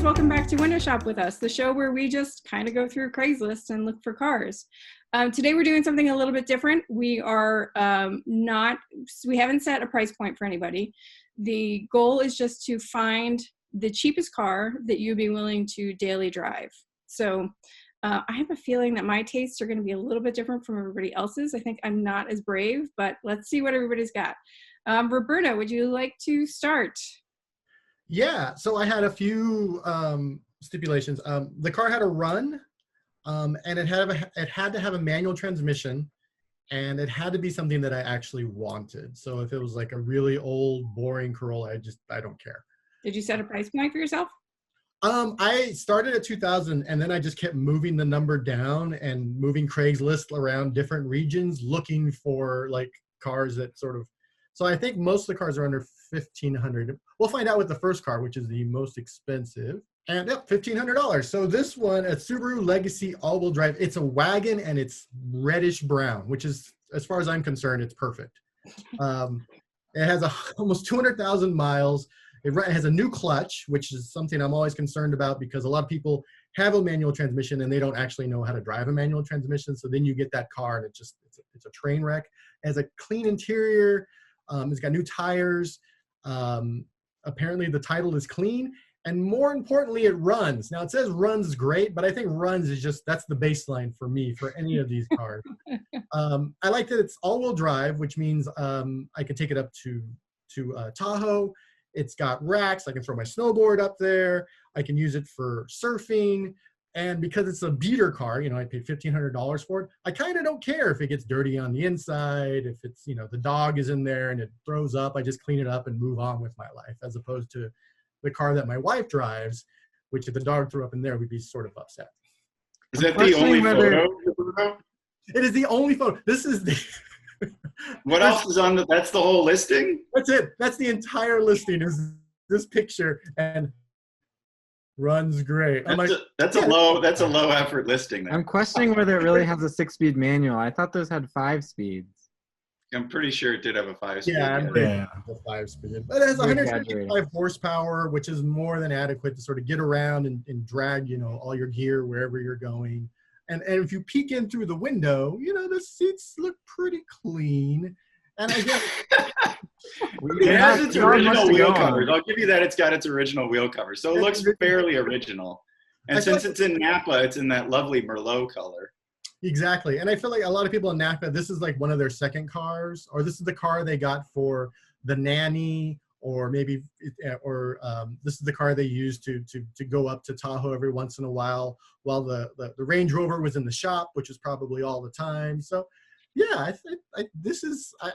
guys, welcome back to Window Shop with us, the show where we just kind of go through Craigslist and look for cars. Today we're doing something a little bit different. We haven't set a price point for anybody. The goal is just to find the cheapest car that you'd be willing to daily drive. So I have a feeling that my tastes are going to be a little bit different from everybody else's. I think I'm not as brave, but let's see what everybody's got. Roberto, would you like to start? Yeah, so I had a few stipulations. The car had a run, and it had to have a manual transmission, and it had to be something that I actually wanted. So if it was like a really old, boring Corolla, I don't care. Did you set a price point for yourself? I started at 2,000, and then I just kept moving the number down and moving Craigslist around different regions, looking for like cars that sort of. So I think most of the cars are under 1,500. We'll find out with the first car, which is the most expensive. And yep, $1,500. So this one, a Subaru Legacy all-wheel drive. It's a wagon and it's reddish brown, which is, as far as I'm concerned, it's perfect. It has almost 200,000 miles. It has a new clutch, which is something I'm always concerned about because a lot of people have a manual transmission and they don't actually know how to drive a manual transmission. So then you get that car and it's a train wreck. It has a clean interior. It's got new tires. Apparently the title is clean. And more importantly, it runs. Now it says runs great, but I think runs is that's the baseline for me for any of these cars. I like that it's all-wheel drive, which means I can take it up to Tahoe. It's got racks. I can throw my snowboard up there. I can use it for surfing. And because it's a beater car, I paid $1,500 for it. I kind of don't care if it gets dirty on the inside, if it's, the dog is in there and it throws up. I just clean it up and move on with my life, as opposed to the car that my wife drives, which if the dog threw up in there, we'd be sort of upset. Is that the only photo? It is the only photo. This is the... What else is on that's the whole listing? That's it. That's the entire listing is this picture and runs great. That's a low effort listing. I'm questioning whether it really has a 6-speed manual. I thought those had 5 speeds. I'm pretty sure it did have a 5-speed. Yeah, I'm pretty sure it has a 5-speed. But it has 155 horsepower, which is more than adequate to sort of get around and drag, all your gear wherever you're going. And if you peek in through the window, the seats look pretty clean. And I guess it has its original wheel covers. I'll give you that. It's got its original wheel covers, so it looks fairly original. And since it's in Napa, it's in that lovely Merlot color. Exactly. And I feel like a lot of people in Napa, this is like one of their second cars, or this is the car they got for the nanny, or maybe, this is the car they used to go up to Tahoe every once in a while the Range Rover was in the shop, which is probably all the time. So yeah,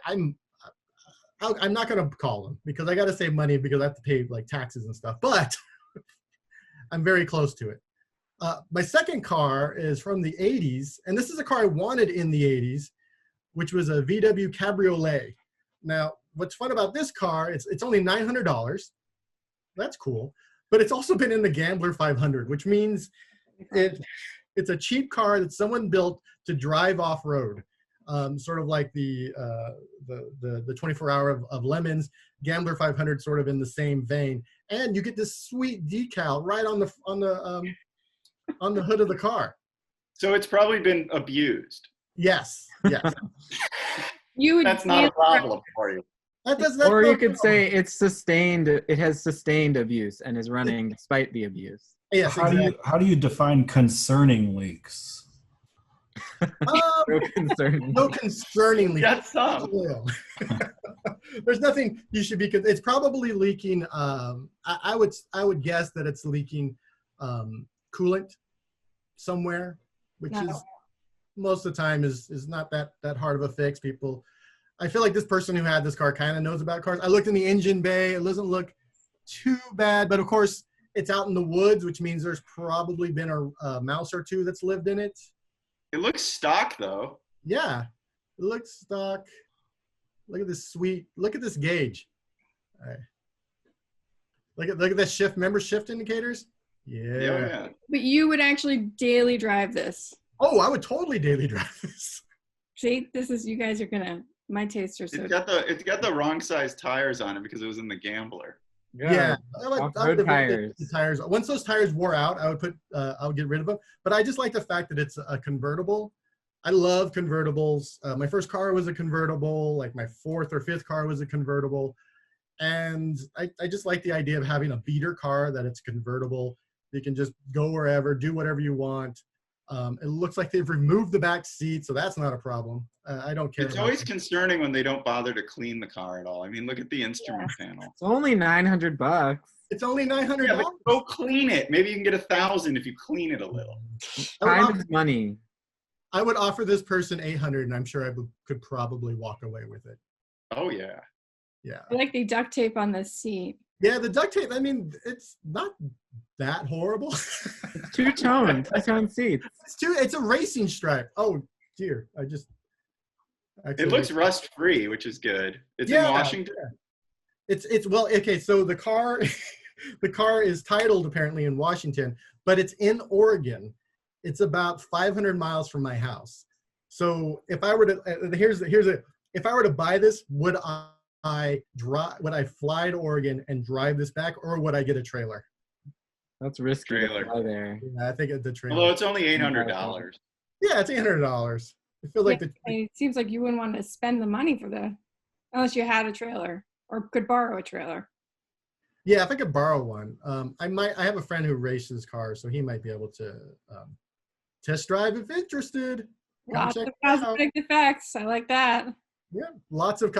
I'm not going to call them because I got to save money because I have to pay like taxes and stuff, but I'm very close to it. My second car is from the 80s, and this is a car I wanted in the 80s, which was a VW Cabriolet. Now, what's fun about this car, it's only $900. That's cool. But it's also been in the Gambler 500, which means it's a cheap car that someone built to drive off-road. Sort of like the 24-hour of Lemons, Gambler 500, sort of in the same vein. And you get this sweet decal right on the hood of the car. So it's probably been abused. Yes. That's not a problem for you. Or you could say it has sustained abuse and is running despite the abuse. Yes, exactly. How do you define concerning leaks? No concerning leaks. That's some. There's nothing you should be. It's probably leaking. I would guess that it's leaking coolant somewhere, which is most of the time is not that hard of a fix. I feel like this person who had this car kind of knows about cars. I looked in the engine bay. It doesn't look too bad, but of course it's out in the woods, which means there's probably been a mouse or two that's lived in it. It looks stock though. Yeah, it looks stock. Look at this look at this gauge. All right. Look at that shift. Remember shift indicators? Yeah. But you would actually daily drive this. Oh, I would totally daily drive this. See, you guys are gonna. My tastes are so. It's got the wrong size tires on it because it was in the Gambler. Yeah, I would Off-road tires. the tires. Once those tires wore out, I would get rid of them. But I just like the fact that it's a convertible. I love convertibles. My first car was a convertible. Like my fourth or fifth car was a convertible. And I just like the idea of having a beater car that it's convertible. You can just go wherever, do whatever you want. It looks like they've removed the back seat, so that's not a problem. I don't care. It's always concerning when they don't bother to clean the car at all. I mean, look at the instrument panel. It's only $900. It's only $900. Yeah, but go clean it. Maybe you can get $1,000 if you clean it a little. Time is money. I would offer this person $800, and I'm sure I could probably walk away with it. Oh yeah. Yeah. I like the duct tape on the seat. Yeah, the duct tape. I mean, it's not that horrible. It's two-tone seats. It's a racing stripe. Oh dear, It looks rust-free, which is good. It's in Washington. Yeah. It's well, okay. So the car, the car is titled apparently in Washington, but it's in Oregon. It's about 500 miles from my house. So if I were to, if I were to buy this, would I fly to Oregon and drive this back, or would I get a trailer? That's risky. Trailer. To fly there. Yeah, I think the trailer. Although it's only $800. Yeah, it's $800. I feel like it seems like you wouldn't want to spend the money unless you had a trailer or could borrow a trailer. Yeah, if I could borrow one, I have a friend who races cars, so he might be able to test drive if interested. Lots of cosmetic effects. I like that. Yeah, lots of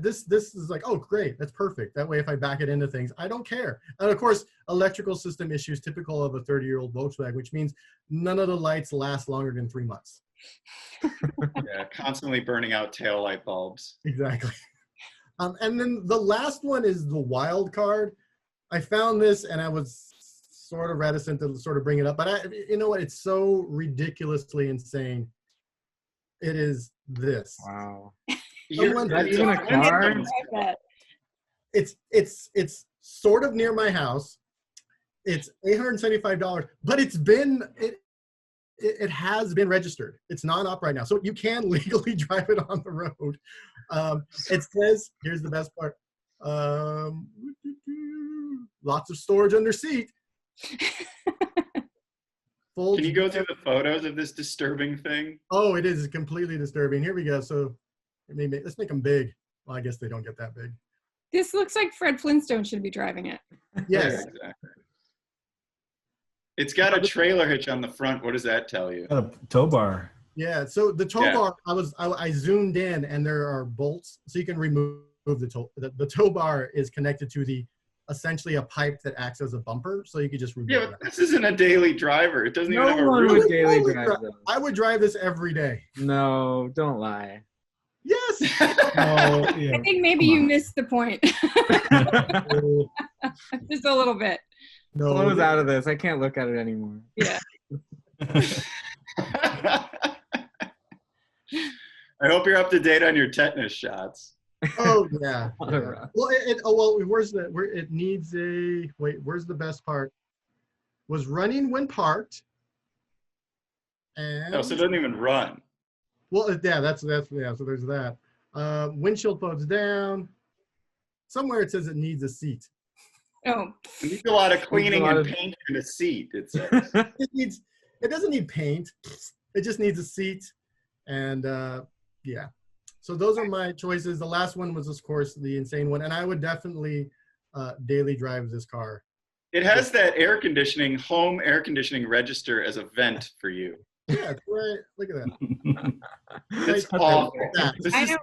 this is like, oh great, that's perfect. That way if I back it into things, I don't care. And of course, electrical system issues typical of a 30-year-old Volkswagen, which means none of the lights last longer than 3 months. Yeah, constantly burning out tail light bulbs. Exactly. And then the last one is the wild card. I found this and I was sort of reticent to sort of bring it up, but you know what? It's so ridiculously insane. It is this. Wow. Is that even a car? It's sort of near my house. It's $875, but it has been registered. It's non-op right now, so you can legally drive it on the road. It says, here's the best part. Lots of storage under seat. Can you go through the photos of this disturbing thing? Oh, it is completely disturbing. Here we go. So let's make them big. Well, I guess they don't get that big. This looks like Fred Flintstone should be driving it. Yes. Yeah, exactly. It's got a trailer hitch on the front. What does that tell you? A tow bar. Yeah. So the tow bar, I zoomed in, and there are bolts, so you can remove the tow. The tow bar is connected to essentially a pipe that acts as a bumper, so you could just remove Yeah, that. this isn't a daily driver. It doesn't even have a one roof. would daily drive this. I would drive this every day. No, don't lie. Yes. Oh, yeah. I think maybe you missed the point. Just a little bit. No. Flo's out of this. I can't look at it anymore. Yeah. I hope you're up to date on your tetanus shots. Oh yeah. Whatever. Well, where's the best part? Was running when parked. And Oh, so it doesn't even run. well, yeah, that's so there's that. Windshield folds down. Somewhere it says it needs a seat. Oh, It needs a lot of cleaning and paint in a seat, it says. It doesn't need paint. It just needs a seat. And yeah. So those are my choices. The last one was, of course, the insane one. And I would definitely daily drive this car. It has that home air conditioning register as a vent for you. Yeah, it's right. Look at that. It's Like, awful. that.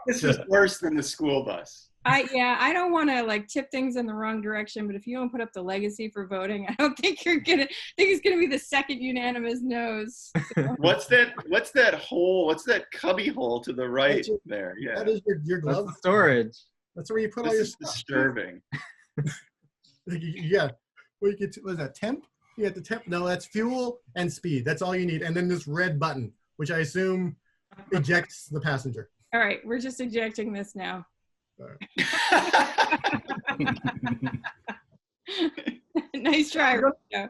This is worse than the school bus. I don't want to like tip things in the wrong direction, but if you don't put up the legacy for voting, I don't think I think it's gonna be the second unanimous no's. So. What's that hole? What's that cubby hole to the right there? Yeah. That is your That's glove the storage. That's where you put all your This is stuff. disturbing. Yeah. Well, you get what is that, temp? You have the temp. No, that's fuel and speed. That's all you need. And then this red button, which I assume ejects the passenger. All right, we're just ejecting this now. Nice try, Roberto.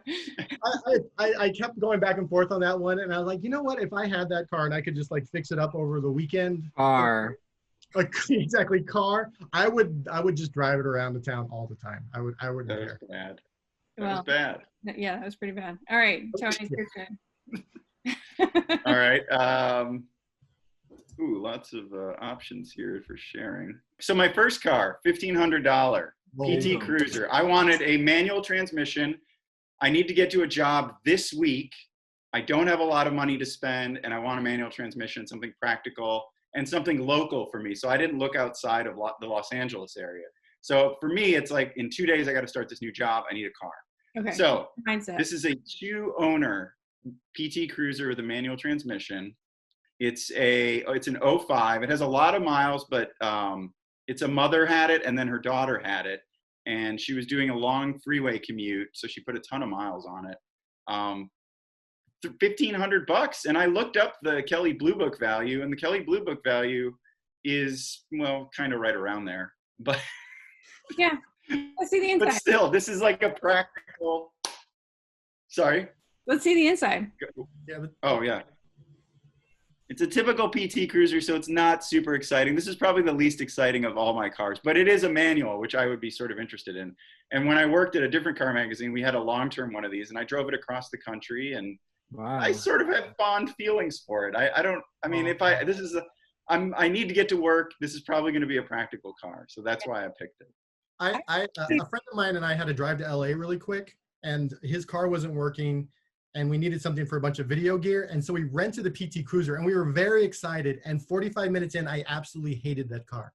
I kept going back and forth on that one, and I was like, you know what? If I had that car and I could just like fix it up over the weekend, exactly car, I would just drive it around the town all the time. I wouldn't That care. was bad. That Well, was bad. Yeah, that was pretty bad. All right, Tony, it's your turn. All right. Lots of options here for sharing. So my first car, $1,500 PT Cruiser. I wanted a manual transmission. I need to get to a job this week. I don't have a lot of money to spend, and I want a manual transmission, something practical and something local for me. So I didn't look outside of the Los Angeles area. So for me, it's like in 2 days, I got to start this new job. I need a car. Okay. So Mindset. this is a 2-owner PT Cruiser with a manual transmission. It's an '05. It has a lot of miles, but it's a mother had it, and then her daughter had it, and she was doing a long freeway commute, so she put a ton of miles on it. $1,500, and I looked up the Kelley Blue Book value, and the Kelley Blue Book value is, well, kind of right around there. But yeah, let's see the inside. But still, this is like a practical. Sorry. Let's see the inside. Yeah. Oh yeah. It's a typical PT Cruiser, so it's not super exciting. This is probably the least exciting of all my cars, but it is a manual, which I would be sort of interested in. And when I worked at a different car magazine, we had a long-term one of these, and I drove it across the country, and Wow. I sort of have fond feelings for it. I need to get to work. This is probably going to be a practical car, so that's why I picked it. A friend of mine and I had to drive to LA really quick, and his car wasn't working, and we needed something for a bunch of video gear, and so we rented a PT Cruiser, and we were very excited. And 45 minutes in, I absolutely hated that car.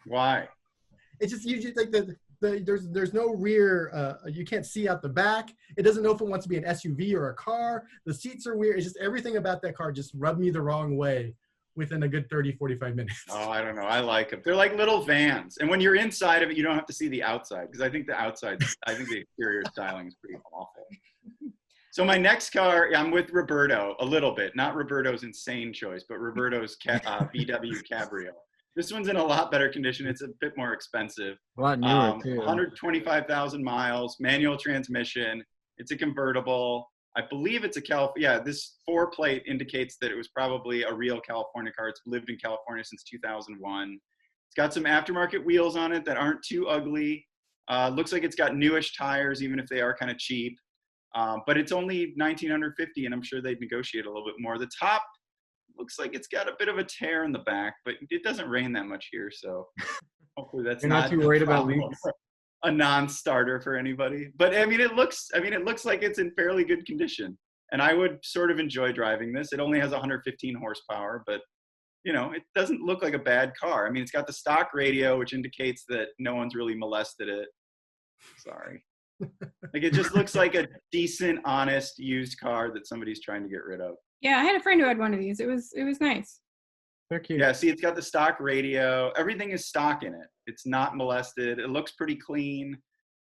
Why? It's just usually like there's no rear. You can't see out the back. It doesn't know if it wants to be an SUV or a car. The seats are weird. It's just everything about that car just rubbed me the wrong way within a good 30-45 minutes. Oh, I don't know. I like them. They're like little vans. And when you're inside of it, you don't have to see the outside, because I think the exterior styling is pretty awful. So my next car, I'm with Roberto a little bit. Not Roberto's insane choice, but Roberto's VW Cabriolet. This one's in a lot better condition. It's a bit more expensive. A lot newer, too. 125,000 miles, manual transmission. It's a convertible. I believe it's this 4-plate indicates that it was probably a real California car. It's lived in California since 2001. It's got some aftermarket wheels on it that aren't too ugly. Looks like it's got newish tires, even if they are kind of cheap. But it's only $1,950, and I'm sure they'd negotiate a little bit more. The top looks like it's got a bit of a tear in the back, but it doesn't rain that much here, so hopefully that's not too worried about leaks. A non-starter for anybody. But I mean, it looks like it's in fairly good condition, and I would sort of enjoy driving this. It only has 115 horsepower, but it doesn't look like a bad car. I mean, it's got the stock radio, which indicates that no one's really molested it. Sorry. Like, it just looks like a decent, honest, used car that somebody's trying to get rid of. Yeah, I had a friend who had one of these. It was nice. They're cute. Yeah, see, it's got the stock radio. Everything is stock in it. It's not molested. It looks pretty clean.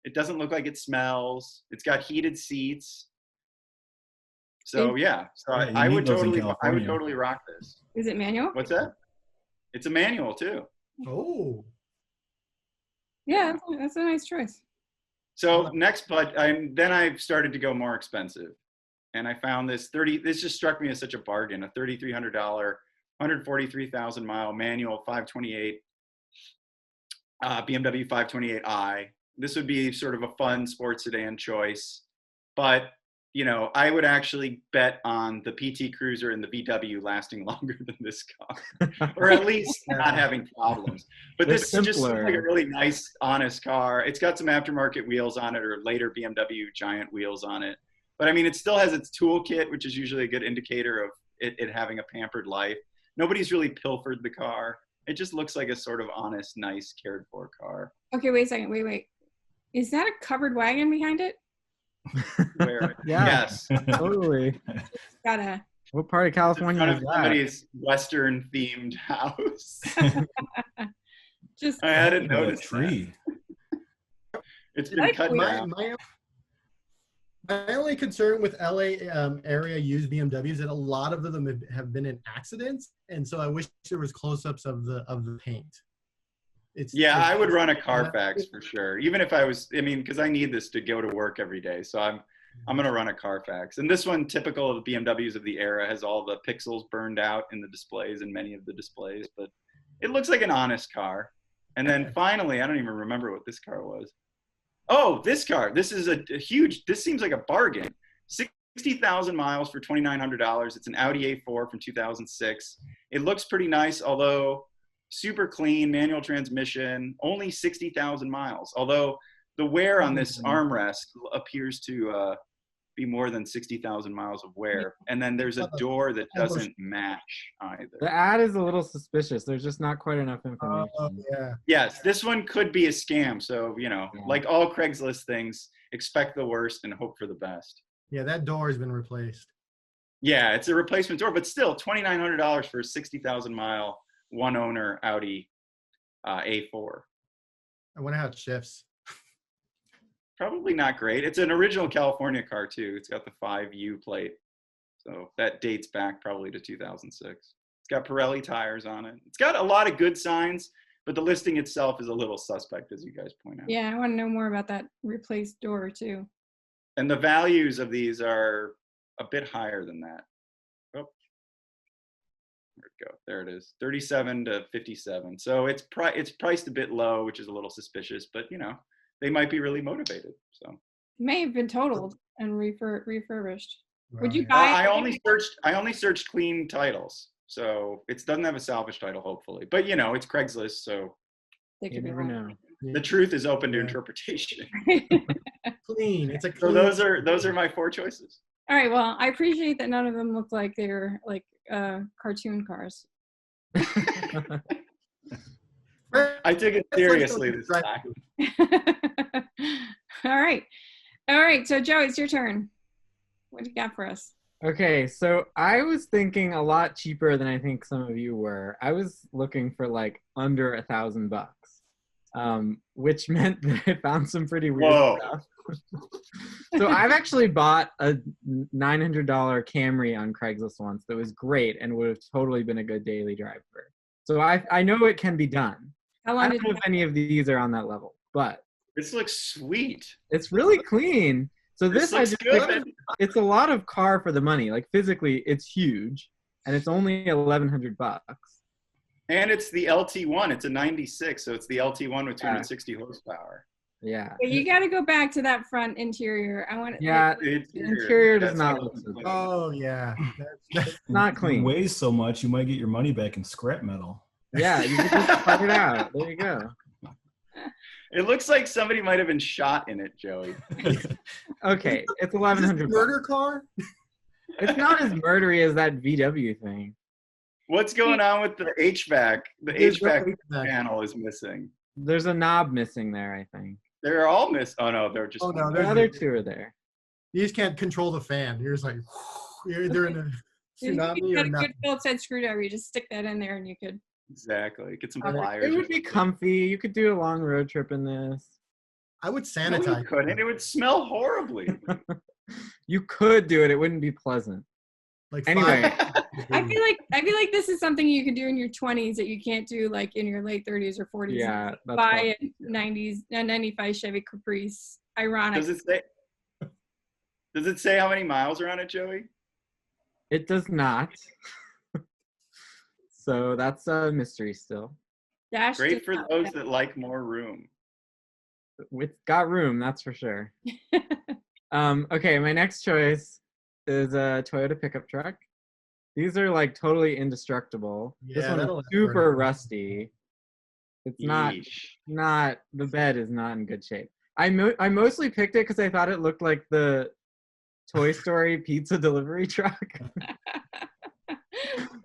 It doesn't look like it smells. It's got heated seats. So yeah, I would totally rock this. Is it manual? What's that? It's a manual too. Oh. Yeah, that's a nice choice. So next, then I started to go more expensive, and I found this This just struck me as such a bargain. A $3,300, 143,000 mile manual 528 BMW 528i. This would be sort of a fun sports sedan choice, but I would actually bet on the PT Cruiser and the VW lasting longer than this car, or at least not having problems. But this just seems like a really nice, honest car. It's got some aftermarket wheels on it, or later BMW giant wheels on it. But I mean, it still has its toolkit, which is usually a good indicator of it having a pampered life. Nobody's really pilfered the car. It just looks like a sort of honest, nice, cared for car. Okay, wait a second. Wait. Is that a covered wagon behind it? Where? Yeah, yes, totally. What part of California is that? Somebody's Western themed house. Just I hadn't noticed a tree. It's been cut down. My only concern with LA area used BMWs is that a lot of them have been in accidents, and so I wish there was close-ups of the paint. I would run a Carfax for sure. Even if I was, because I need this to go to work every day. So I'm going to run a Carfax. And this one, typical of the BMWs of the era, has all the pixels burned out in the displays and many of the displays. But It looks like an honest car. And then finally, I don't even remember what this car was. Oh, this car. This is a huge, this seems like a bargain. 60,000 miles for $2,900. It's an Audi A4 from 2006. It looks pretty nice, although super clean, manual transmission, only 60,000 miles. Although the wear on this armrest appears to be more than 60,000 miles of wear. And then there's a door that doesn't match either. The ad is a little suspicious. There's just not quite enough information. Yeah. Yes, this one could be a scam. So, like all Craigslist things, expect the worst and hope for the best. Yeah, that door has been replaced. Yeah, it's a replacement door, but still $2,900 for a 60,000 mile, one owner Audi A4. I wonder how it shifts. Probably not great. It's an original California car too. It's got the 5U plate. So that dates back probably to 2006. It's got Pirelli tires on it. It's got a lot of good signs, but the listing itself is a little suspect, as you guys point out. Yeah, I want to know more about that replaced door too. And the values of these are a bit higher than that. Oh, where'd it go? There it is, 37 to 57. So it's priced a bit low, which is a little suspicious, but they might be really motivated. So It may have been totaled and refurbished. Would Right. you buy? I only searched clean titles, so it doesn't have a salvage title, hopefully. But it's Craigslist, so They You could be never wrong. know. the truth is open to Yeah. interpretation. Clean. It's a So clean. those are my 4 choices. All right. Well, I appreciate that none of them look like they're like cartoon cars. I took it seriously this time. All right. So Joe, it's your turn. What do you got for us? Okay, so I was thinking a lot cheaper than I think some of you were. I was looking for like under $1,000, which meant that I found some pretty weird Whoa. stuff. So I've actually bought a $900 Camry on Craigslist once that was great and would have totally been a good daily driver. So I know it can be done. How I long don't did know if any of these are on that level, but This looks sweet. it's really clean. So this I looks just good. picked, it's a lot of car for the money. Like physically, it's huge, and it's only $1,100. And it's the LT1. It's a 96, so it's the LT1 with 260 horsepower. Yeah. you got to go back to that front interior. I want. Yeah. The The interior does that's not what look I'm so good. Oh yeah. That's Not It clean. weighs so much, you might get your money back in scrap metal. Yeah, you can just cut it out. There you go. It looks like somebody might have been shot in it, Joey. Okay, it's Is this a $1,100. murder car? It's not as murdery as that VW thing. What's going on with the HVAC? The There's no HVAC HVAC. panel is missing. There's a knob missing there, I think. They're all missed. Oh no, they're just. Oh, no, The there's other two are there. You just can't control the fan. You're just like, you're either in a You tsunami got or a not. good Phillips head screwdriver. You just stick that in there, and you could. Exactly. Get some It pliers. It would be comfy. You could do a long road trip in this. I would No, you sanitize. couldn't. It would smell horribly. You could do it. It wouldn't be pleasant. Like Anyway. I feel like this is something you can do in your 20s that you can't do like in your late 30s or 40s. Yeah, that's Buy probably a 95 Chevy Caprice. Ironic. Does it say how many miles are on it, Joey? It does not. So that's a mystery still. Dash Great does for not those have- that like more room. It's got room, that's for sure. Okay, my next choice is a Toyota pickup truck. These are like totally indestructible. This Yeah, one that'll is never super hurt. rusty. It's Yeesh. not the bed is not in good shape. I mostly picked it because I thought it looked like the Toy Story pizza delivery truck,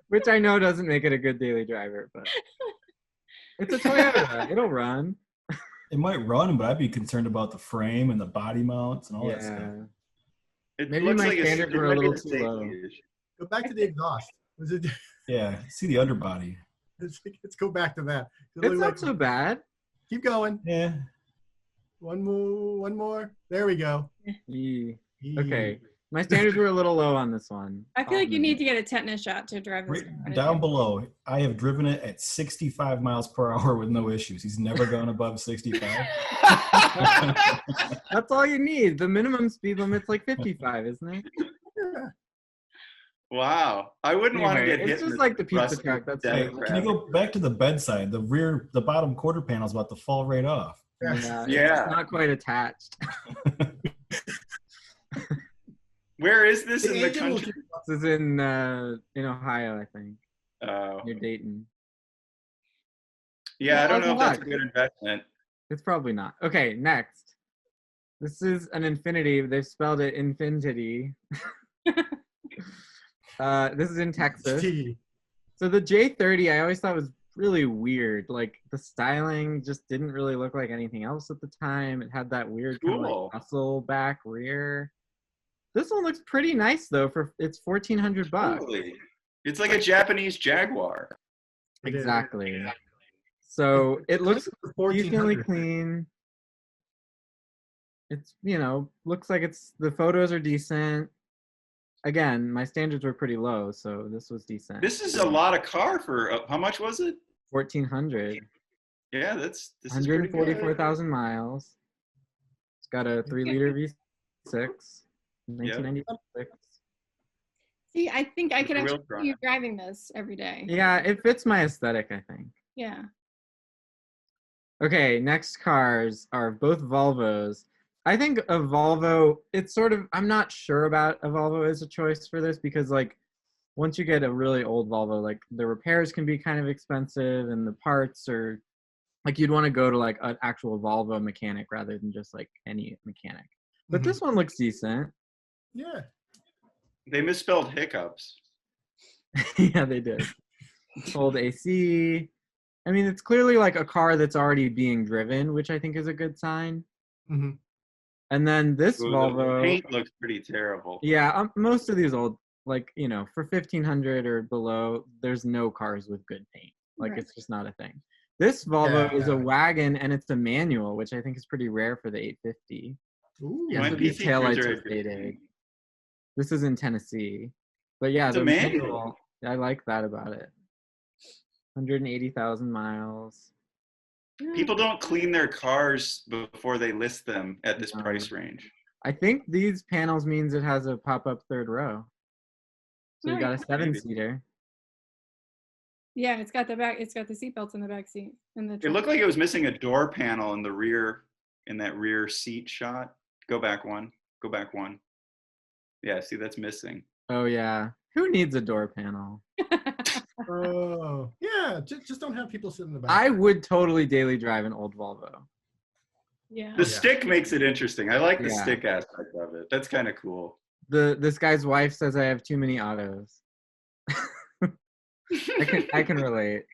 which I know doesn't make it a good daily driver, but it's a Toyota. It'll run. It might run, but I'd be concerned about the frame and the body mounts and all that stuff. Yeah. It Maybe looks my like standards were a maybe little it's too safety low. issue. Go back to the exhaust. Was it? Yeah, see the underbody. Let's go back to that. It It's looked not like- so bad. Keep going. Yeah. One more. There we go. Yee. Okay. My standards were a little low on this one. I feel like you need to get a tetanus shot to drive this. Right car. down below, I have driven it at 65 miles per hour with no issues. He's never gone above 65. That's all you need. The minimum speed limit's like 55, isn't it? Wow. I wouldn't want to Anyway, get hit. it's just in like the pizza rusty truck. That's death Hey, it. trap. can you go back to the bedside? The bottom quarter panel is about to fall right off. Yeah, Yeah. it's not quite attached. Where is this in the engine will country? This is in Ohio, I think, Oh. near Dayton. Yeah, I don't know if that's a luck. good investment. It's probably not. Okay, next. This is an Infinity. They've spelled it Infinity. This is in Texas. T. So the J30, I always thought was really weird. Like the styling just didn't really look like anything else at the time. It had that weird kind of Cool. like muscle back rear. This one looks pretty nice though. For it's $1,400. Totally. It's like a Japanese Jaguar. It is. Exactly. So it looks decently 1400. clean. It's, looks like the photos are decent. Again, my standards were pretty low, so this was decent. This is a lot of car for how much was it? 1,400. Yeah, this is pretty good. 144,000 miles. It's got a 3-liter V6, 1996. See, I think I could Real actually drive. see you driving this every day. Yeah, it fits my aesthetic, I think. Yeah. Okay, next cars are both Volvos. I think a Volvo, it's sort of, I'm not sure about a Volvo as a choice for this because, like, once you get a really old Volvo, like, the repairs can be kind of expensive and the parts are, like, you'd want to go to, like, an actual Volvo mechanic rather than just, like, any mechanic. But this one looks decent. Yeah. They misspelled hiccups. Yeah, they did. Old AC. I mean, it's clearly, like, a car that's already being driven, which I think is a good sign. Mm-hmm. And then this Ooh, Volvo. The paint looks pretty terrible. Yeah, most of these old, like, for 1,500 or below, there's no cars with good paint. Like, Right. it's just not a thing. This Volvo is a Yeah. wagon, and it's a manual, which I think is pretty rare for the 850. Ooh. Yeah, My so these PT taillights Cruiser are is faded. This is in Tennessee. But yeah, It's the a manual. I like that about it. 180,000 miles. People don't clean their cars before they list them at this No. price range. I think these panels means it has a pop-up third row. So you got a Nice. 7-seater. Yeah, it's got the seatbelts in the back seat. In the It trunk. looked like it was missing a door panel in the rear, in that rear seat shot. Go back one. Go back one. Yeah, see, that's missing. Oh yeah. Who needs a door panel? Oh. Yeah. Just don't have people sit in the back. I would totally daily drive an old Volvo. Yeah. The Yeah. stick makes it interesting. I like the Yeah. stick aspect of it. That's kind of cool. This guy's wife says I have too many autos. I can relate.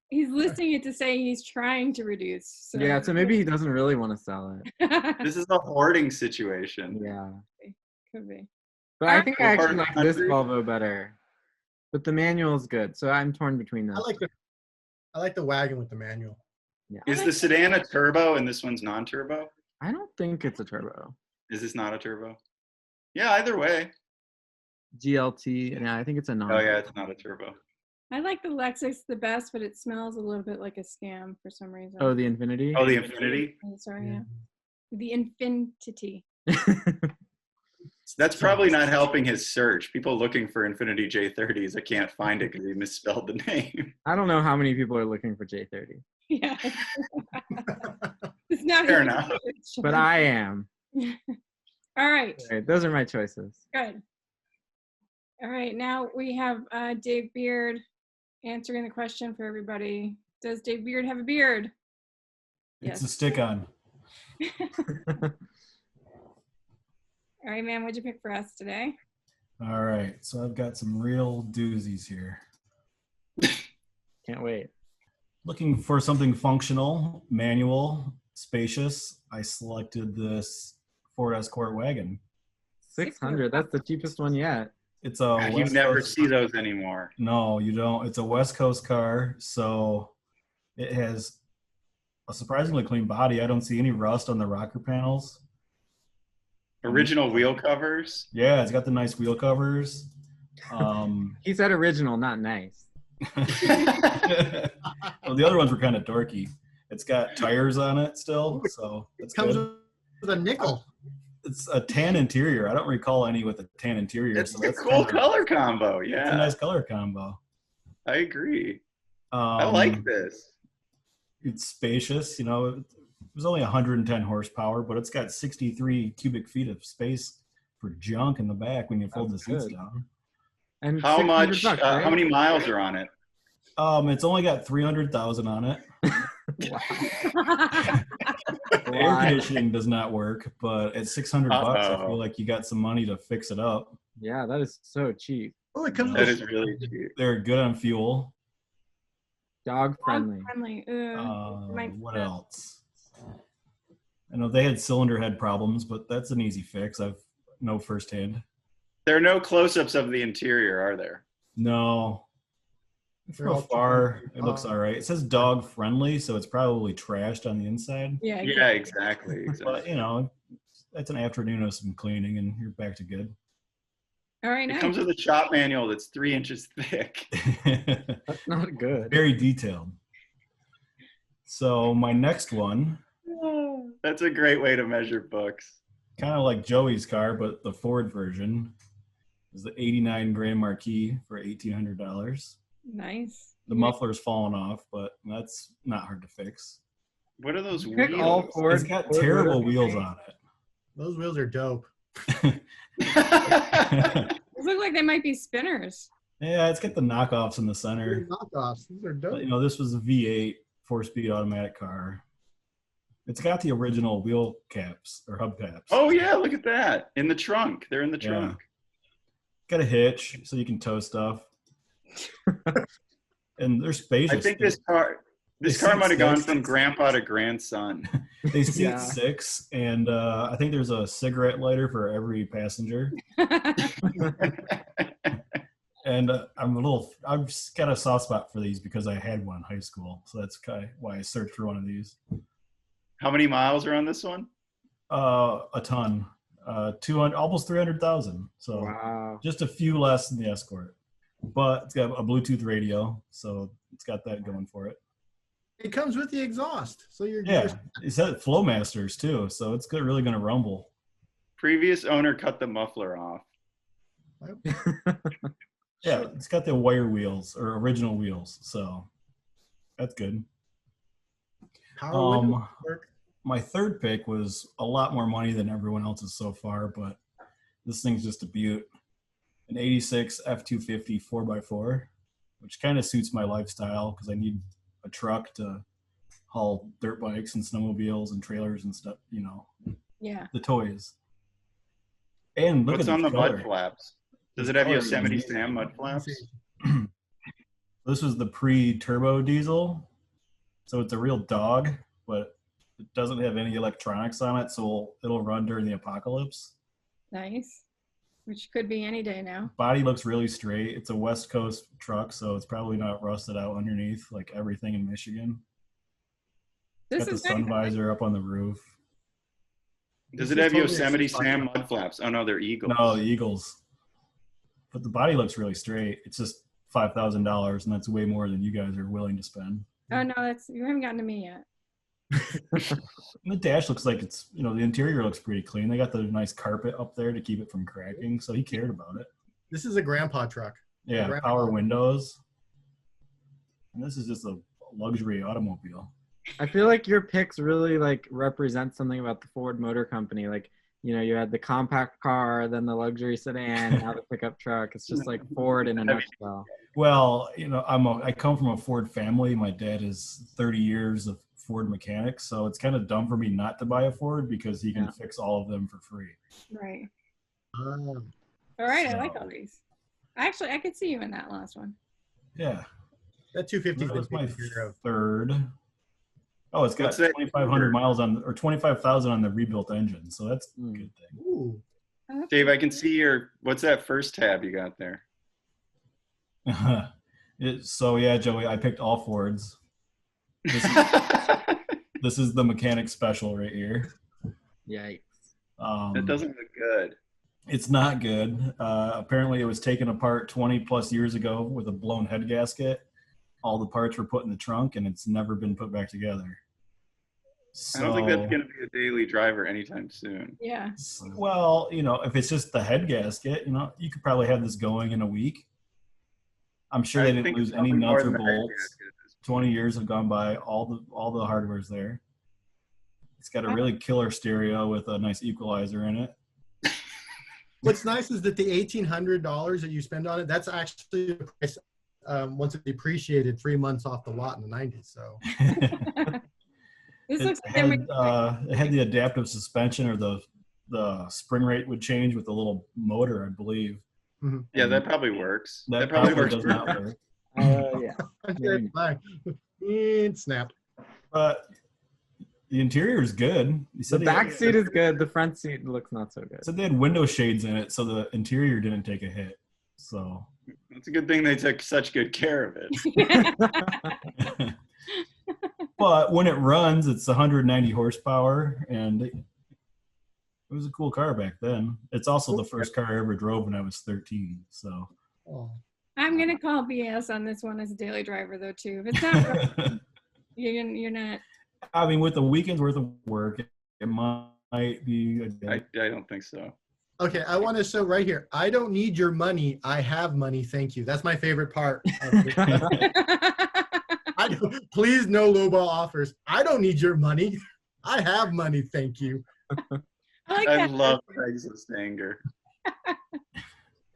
He's listing it to say he's trying to reduce. So. Yeah, so maybe he doesn't really want to sell it. This is a hoarding situation. Yeah. Could be. But I think I What part actually of like the this country? Volvo better. But the manual is good, so I'm torn between those. I like the wagon with the manual. Is the sedan a turbo and this one's non-turbo? I don't think it's a turbo. Is this not a turbo? Yeah, either way. GLT, yeah, I think it's a non. Oh yeah, it's not a turbo. I like the Lexus the best, but it smells a little bit like a scam for some reason. Oh, the Infinity? Oh, the Infinity? Oh, sorry, yeah. The Infinity. That's probably not helping his search. People looking for Infinity J30s, I can't find it because he misspelled the name. I don't know how many people are looking for J30. Yeah. It's not Fair his enough. search. But I am. All right. Okay, those are my choices. Good. All right, now we have Dave Beard answering the question for everybody. Does Dave Beard have a beard? It's Yes. a stick-on. All right, man, what'd you pick for us today? All right, so I've got some real doozies here. Can't wait. Looking for something functional, manual, spacious. I selected this Ford Escort wagon. 600, that's the cheapest one yet. It's a You West never Coast- see those anymore. No, you don't. It's a West Coast car, so it has a surprisingly clean body. I don't see any rust on the rocker panels. Original wheel covers. Yeah, it's got the nice wheel covers. He said original, not nice. Well, the other ones were kind of dorky. It's got tires on it still, so It it's comes good. with a nickel. It's a tan interior. I don't recall any with a tan interior. It's so a cool color combo. Yeah, it's a nice color combo. I agree. I like this. It's spacious. You know, it was only 110 horsepower, but it's got 63 cubic feet of space for junk in the back when you fold the seats down. And How much? $600, right? How many miles are on it? It's only got 300,000 on it. The air conditioning does not work, but at $600, I feel like you got some money to fix it up. Yeah, that is so cheap. Well, it comes That is really cheap. They're good on fuel. Dog friendly. What else? I know they had cylinder head problems, but that's an easy fix. I've know firsthand. There are no close-ups of the interior, are there? No. From afar, it looks all right. It says dog friendly, so it's probably trashed on the inside. Yeah, exactly. But, you know, that's an afternoon of some cleaning, and you're back to good. All right, It nice. comes with a shop manual that's 3 inches thick. That's not good. Very detailed. So my next one, That's a great way to measure books. kind of like Joey's car, but the Ford version, is the 89 Grand Marquis for $1,800. Nice. The muffler's fallen off, but that's not hard to fix. What are those Pick all wheels? Ford. It's got terrible wheels on it. Those wheels are dope. Those look like they might be spinners. Yeah, it's got the knockoffs in the center. Knockoffs. These are dope. But, you know, this was a V8 4-speed automatic car. It's got the original wheel caps or hubcaps. Oh yeah, look at that. In the trunk. They're in the trunk. Got a hitch so you can tow stuff. And they're spacious. I think this car might have gone from grandpa to grandson. They seat Yeah. 6, and I think there's a cigarette lighter for every passenger. And I've just got a soft spot for these because I had one in high school. So that's kind of why I searched for one of these. How many miles are on this one? A ton. 200, almost 300,000. So Wow. just a few less than the Escort. But it's got a Bluetooth radio, so it's got that going for it. It comes with the exhaust, so you're Yeah, it's had Flowmasters too, so it's really going to rumble. Previous owner cut the muffler off. Yeah, it's got the wire wheels or original wheels, so that's good. power windows work. My third pick was a lot more money than everyone else's so far, but this thing's just a beaut. An 86 F250 4x4, which kind of suits my lifestyle because I need a truck to haul dirt bikes and snowmobiles and trailers and stuff, you know, Yeah. the toys. And look What's at on the color. mud flaps? Does This it have color is Yosemite amazing. Sam mud flaps? This was the pre-turbo diesel, so it's a real dog, but it doesn't have any electronics on it, so it'll run during the apocalypse. Nice. Which could be any day now. Body looks really straight. It's a West Coast truck, so it's probably not rusted out underneath like everything in Michigan. This Got is the nice. sun visor up on the roof. Does This it is have totally Yosemite accessible. Sam mud flaps? Oh no, they're eagles. No, the Eagles. But the body looks really straight. It's just $5,000, and that's way more than you guys are willing to spend. Oh no, you haven't gotten to me yet. And the dash looks like it's, you know, the interior looks pretty clean. They got the nice carpet up there to keep it from cracking, so he cared about it. This is a grandpa truck. Yeah, Grandpa. power windows. And this is just a luxury automobile. I feel like your picks really like represent something about the Ford Motor Company. Like, you know, you had the compact car, then the luxury sedan, now the pickup truck. It's just like Ford in a nutshell. Well, you know, I come from a Ford family. My dad is 30 years of Ford mechanics, so it's kind of dumb for me not to buy a Ford because he can Yeah. fix all of them for free. Right. Um, All right, I like So- all these. Actually, I could see you in that last one. Yeah, that 250 that was my taken care of. third. Oh, it's got What's that? 2,500 miles on, or 25,000 on the rebuilt engine, so that's a good thing. Ooh. Dave, I can see what's that first tab you got there? So yeah, Joey, I picked all Fords. This is the mechanic special right here. Yikes. It doesn't look good. It's not good. Apparently, it was taken apart 20 plus years ago with a blown head gasket. All the parts were put in the trunk, and it's never been put back together. So, I don't think that's going to be a daily driver anytime soon. Yeah. well, if it's just the head gasket, you could probably have this going in a week. I'm sure they I didn't think lose it's any probably more nuts or than the head bolts. gasket at this 20 years have gone by. All the hardware's there. It's got a really killer stereo with a nice equalizer in it. What's nice is that the $1,800 that you spend on it, that's actually the price once it depreciated 3 months off the lot in the 90s. So This it looks like it had the adaptive suspension, or the spring rate would change with the little motor, I believe. Yeah, that probably works. That probably probably works. does not work. Yeah. it's fine. It snapped. But the interior is good. The back seat is good. The front seat looks not so good. So they had window shades in it, so the interior didn't take a hit. So It's a good thing they took such good care of it. but when it runs, it's 190 horsepower, and it was a cool car back then. It's also the first car I ever drove when I was 13. So I'm gonna call BS on this one as a daily driver though too. If it's not, you're not. I mean, with a weekend's worth of work, it might be. I don't think so. Okay, I want to show right here. I don't need your money. I have money. Thank you. That's my favorite part. Please, no lowball offers. I don't need your money. I have money. Thank you. I love Craigslist anger.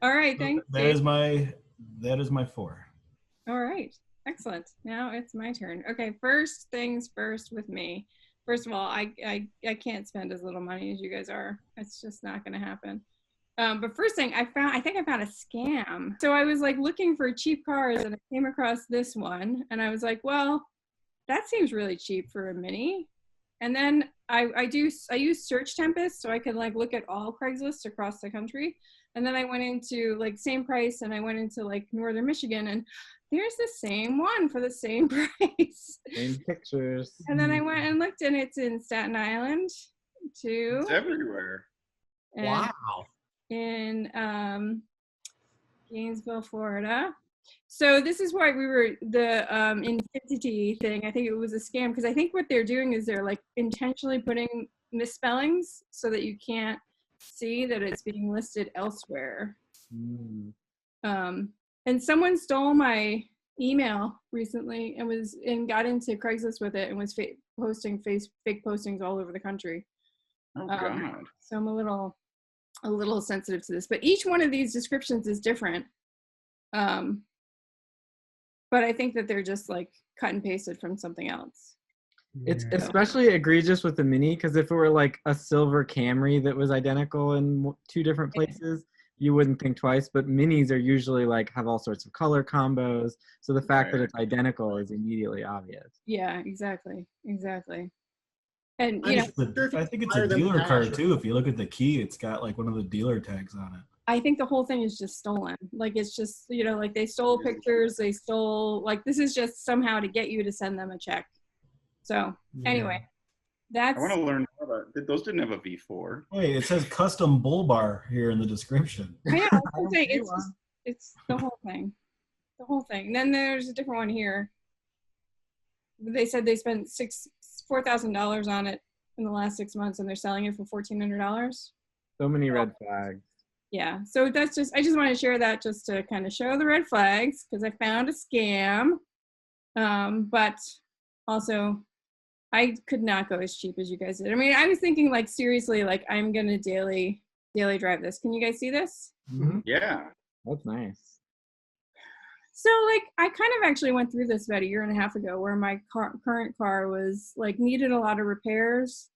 All right, thanks. That is my 4. All right, excellent. Now it's my turn. Okay, first things first with me. First of all, I can't spend as little money as you guys are. It's just not going to happen. But first thing I think I found a scam. So I was like looking for cheap cars and I came across this one and I was like, well, that seems really cheap for a Mini. And then I use Search Tempest so I can like look at all Craigslist across the country. And then I went into like same price and I went into like Northern Michigan and there's the same one for the same price. Same pictures. And then I went and looked and it's in Staten Island too. It's everywhere. And Wow. in Gainesville, Florida. So this is why we were the Infinity thing. I think it was a scam because I think what they're doing is they're like intentionally putting misspellings so that you can't see that it's being listed elsewhere. And someone stole my email recently and got into Craigslist with it and was posting fake postings all over the country. Oh God. So I'm a little sensitive to this, but each one of these descriptions is different. But I think that they're just like cut and pasted from something else. It's especially egregious with the Mini because if it were like a silver Camry that was identical in 2 different places, you wouldn't think twice. But Minis are usually like have all sorts of color combos, so the fact that it's identical is immediately obvious. Yeah, exactly. And I think it's a dealer car too. If you look at the key, it's got like one of the dealer tags on it. I think the whole thing is just stolen. Like it's just, like they stole pictures, they stole, like this is just somehow to get you to send them a check. So anyway, I want to learn more about those. Didn't have a V4. Wait, it says custom bull bar here in the description. Yeah, it's the whole thing. The whole thing. And then there's a different one here. They said they spent $4,000 on it in the last 6 months and they're selling it for $1,400. So many red flags. Yeah, so I just want to share that just to kind of show the red flags because I found a scam. But also I could not go as cheap as you guys did. I mean, I was thinking like seriously, like I'm going to daily drive this. Can you guys see this? Mm-hmm. Yeah. That's nice. So like I kind of actually went through this about 1.5 years ago where my current car was like needed a lot of repairs.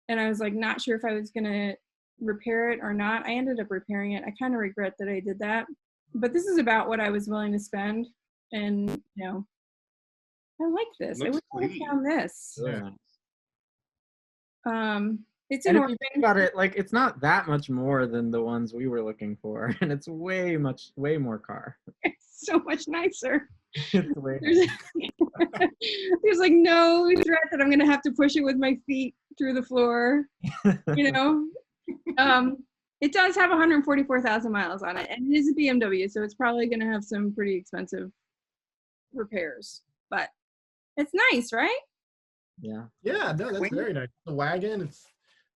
And I was like not sure if I was going to repair it or not. I ended up repairing it. I kind of regret that I did that. But this is about what I was willing to spend. And, I like this. I wish I found this. Yeah. It's And an if you think about it, like it's not that much more than the ones we were looking for, and it's way more car. It's so much nicer. It's way There's like no threat that I'm gonna have to push it with my feet through the floor. It does have 144,000 miles on it, and it is a BMW, so it's probably gonna have some pretty expensive repairs. But it's nice, right? Yeah. Yeah, no, that's Clean. very nice. The wagon, it's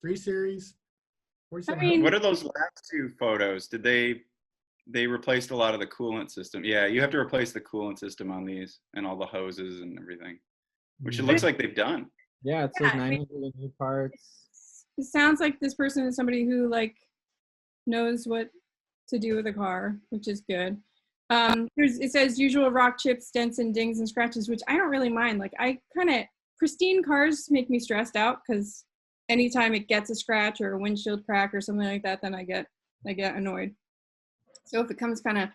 3 Series. I mean, What are those last two photos? Did they replaced a lot of the coolant system? Yeah, you have to replace the coolant system on these and all the hoses and everything, which it looks like they've done. Yeah, it says 900 new parts. it sounds like this person is somebody who like knows what to do with a car, which is good. It says usual rock chips, dents, and dings and scratches, which I don't really mind. Like pristine cars make me stressed out because anytime it gets a scratch or a windshield crack or something like that, then I get annoyed. So if it comes kind of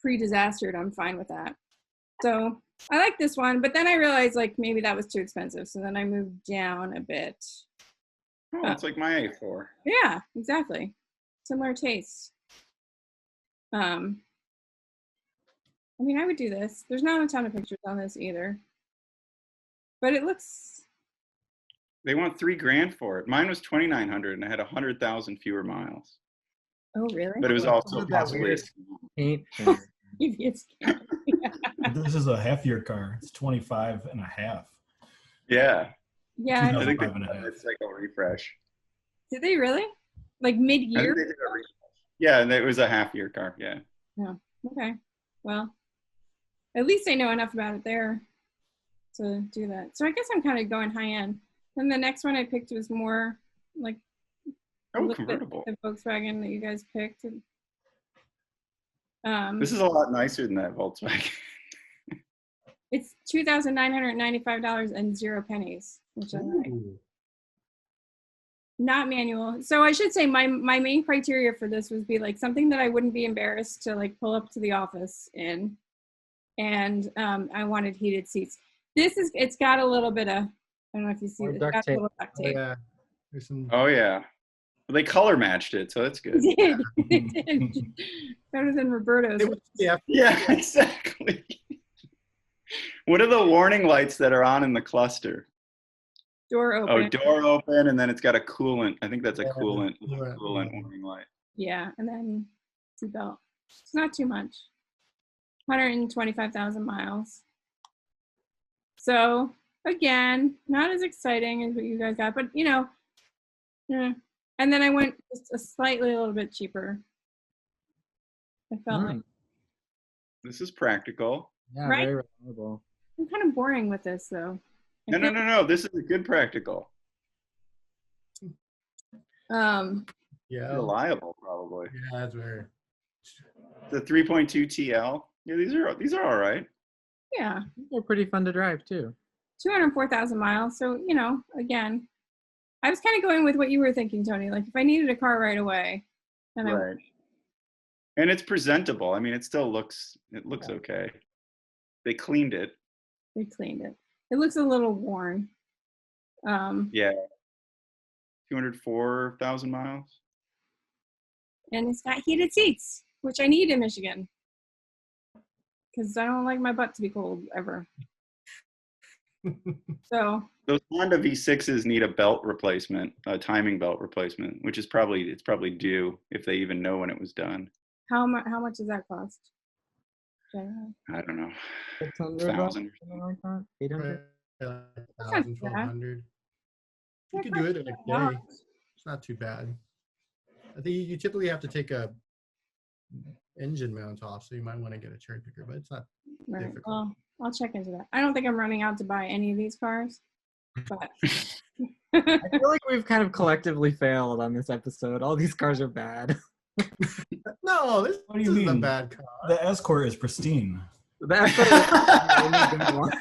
pre-disastered, I'm fine with that. So I like this one, but then I realized like maybe that was too expensive. So then I moved down a bit. Oh, it's like my A4. Yeah, exactly. Similar tastes. I mean, I would do this. There's not a ton of pictures on this either, but it looks. They want $3,000 for it. Mine was 2,900, and I had 100,000 fewer miles. Oh, really? But it was also possibly a Paint. It's This is a half-year car. It's 25 and a half. yeah. Yeah. I think they 25 and a half. did a cycle refresh. Did they really? Like I think mid-year? they did a refresh. Yeah, and it was a half-year car. Yeah. Yeah. Okay. Well, at least I know enough about it there to do that. So I guess I'm kind of going high end. Then the next one I picked was more like Convertible. the Volkswagen that you guys picked. This is a lot nicer than that Volkswagen. It's $2,995 and 0 pennies, which I like. Not manual. So I should say my main criteria for this would be like something that I wouldn't be embarrassed to like pull up to the office in, and I wanted heated seats. It's got a little bit of, I don't know if you see it. It's got a little duct tape. Yeah. There's some. Oh yeah. Well, they color matched it, so that's good. It did. Better than Roberto's. Yeah. Yeah, exactly. What are the warning lights that are on in the cluster? Door open. Oh, door open, and then it's got a coolant. I think that's a coolant coolant. warning light. Yeah, and then seatbelt. It's not too much. 125,000 miles. So again, not as exciting as what you guys got, but you know, yeah. And then I went just a little bit cheaper. I felt like. This is practical. Yeah, Right? very reliable. I'm kind of boring with this though. No. This is a good practical. Yeah. Reliable, probably. Yeah, that's very. The 3.2 TL. Yeah, these are all right. Yeah, They're pretty fun to drive too. 204,000 miles. So, you know, again, I was kind of going with what you were thinking, Tony. Like if I needed a car right away, then Right. And it's presentable. I mean, it looks okay. They cleaned it. they cleaned it. It looks a little worn. Yeah. 204,000 miles. And it's got heated seats, which I need in Michigan. Because I don't like my butt to be cold ever. So Those Honda V6s need a belt replacement, a timing belt replacement, which is probably due if they even know when it was done. how much does that cost? Generally? I don't know. 600 1,000. something like that. 800. 1,000, 1,200. You could do it in a day. It's not too bad. I think you typically have to take a engine mount off, so you might want to get a cherry picker, but it's not Right. difficult. Well, I'll check into that. I don't think I'm running out to buy any of these cars, but I feel like we've kind of collectively failed on this episode. All these cars are bad. No, this What do you isn't a mean? bad car. The Escort is pristine. That's the only good one.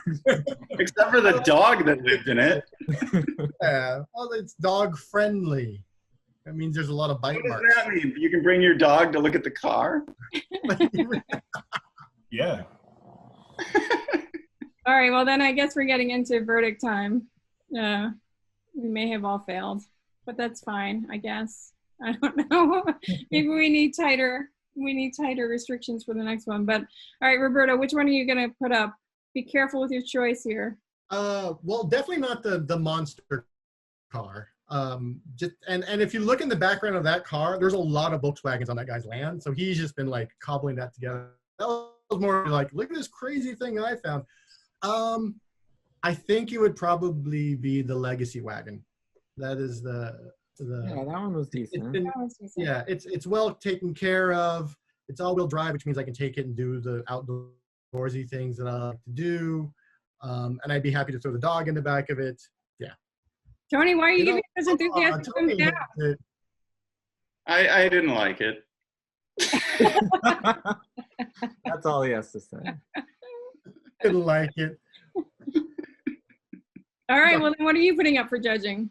Except for the dog that lived in it. Yeah, well, it's dog friendly. That means there's a lot of bite What does marks. that mean? You can bring your dog to look at the car? Yeah. all right. Well, then I guess we're getting into verdict time. We may have all failed, but that's fine, I guess. I don't know. Maybe we need tighter restrictions for the next one. But all right, Roberto, which one are you gonna put up? Be careful with your choice here. Well, definitely not the monster car. Just and if you look in the background of that car, there's a lot of Volkswagens on that guy's land. So he's just been like cobbling that together. That was more like, look at this crazy thing I found. I think it would probably be the Legacy wagon. That is the Yeah, that one was decent. That was decent. yeah, it's well taken care of. It's all-wheel drive, which means I can take it and do the outdoorsy things that I like to do. And I'd be happy to throw the dog in the back of it. Yeah. Tony, why are you You giving know, us enthusiastic thumbs Tony down? hates it. I didn't like it. That's all he has to say. Didn't like it. All right, well, then what are you putting up for judging?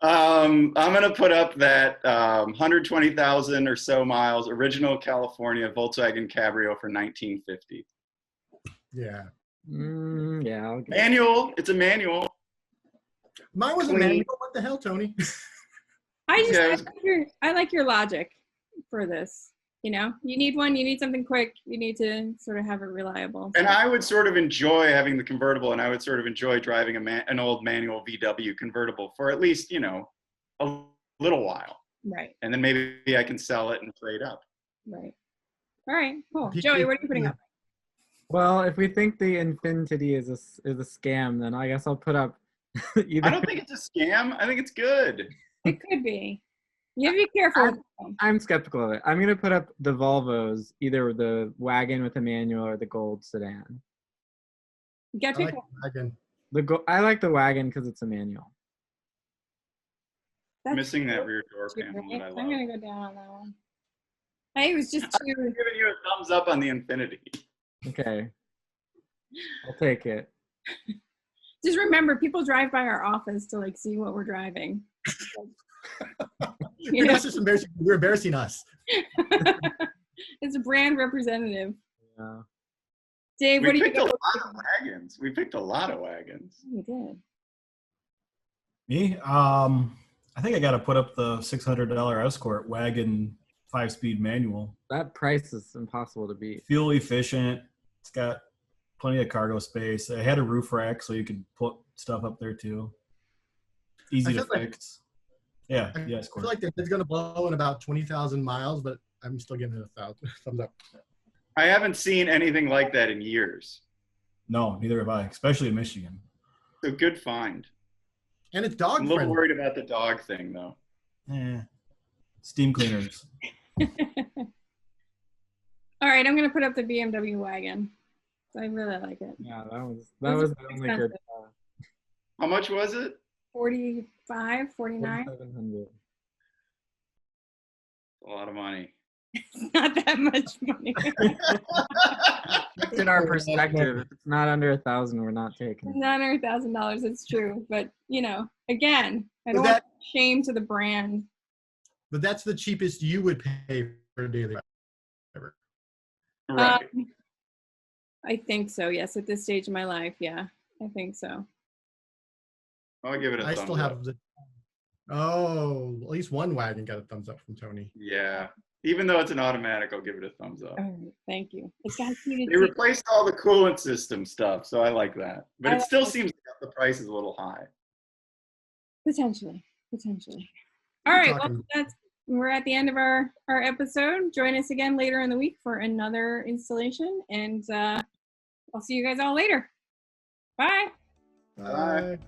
I'm gonna put up that 120,000 or so miles original California Volkswagen Cabrio for 1950. Yeah. Yeah, I'll get it. Manual. It's a manual. Mine was a Clean. manual. What the hell, Tony? Yeah, I like your logic for this. You know, you need one, you need something quick, you need to sort of have it reliable. And I would sort of enjoy having the convertible, and I would sort of enjoy driving an old manual VW convertible for at least, you know, a little while. Right, And then maybe I can sell it and trade up. right. All right, cool. Joey, what are you putting up? Well, if we think the Infinity is a scam, then I guess I'll put up either. I don't think it's a scam. I think it's good. It could be. You have to be careful. I'm skeptical of it. I'm gonna put up the Volvos, either the wagon with a manual or the gold sedan. Get I like people. the wagon. I like the wagon because it's a manual. That's Missing that true. rear door panel that I love. I'm gonna go down on that one. Hey, it was just I'm giving you a thumbs up on the Infinity. Okay, I'll take it. Just remember, people drive by our office to like see what we're driving. You know? That's just embarrassing. You're embarrassing us. It's a brand representative. Yeah. Dave, what do We you picked a got? lot of wagons. We picked a lot of wagons. We did. Me? I think I got to put up the $600 Escort wagon 5-speed manual. That price is impossible to beat. Fuel efficient. It's got plenty of cargo space. It had a roof rack, so you could put stuff up there too. Easy to feel like- fix. Yeah, I yeah, feel Escort. like it's going to blow in about 20,000 miles, but I'm still giving it 1,000 thumbs up. I haven't seen anything like that in years. No, neither have I, especially in Michigan. So good find. And it's I'm dog a little friendly. worried about the dog thing, though. Steam cleaners. All right, I'm gonna put up the BMW wagon. I really like it. Yeah, that was It's the only good. expensive. How much was it? 45, 49. 4,700. A lot of money. Not that much money. It's in our perspective. If it's not under 1,000, we're not taking it. Not under $1,000. It's true, but you know, again, I don't But want shame to the brand. But that's the cheapest you would pay for a daily driver. Right. I think so. Yes, at this stage of my life, yeah, I think so. I'll give it a I thumbs still up. have at least one wagon got a thumbs up from Tony. Yeah. Even though it's an automatic, I'll give it a thumbs up. All right, thank you. It's got heated They seats. replaced all the coolant system stuff, so I like that. But I it like still that. seems like the price is a little high. Potentially. All right, well, talking- we're at the end of our episode. Join us again later in the week for another installation, and I'll see you guys all later. Bye. Bye. Bye.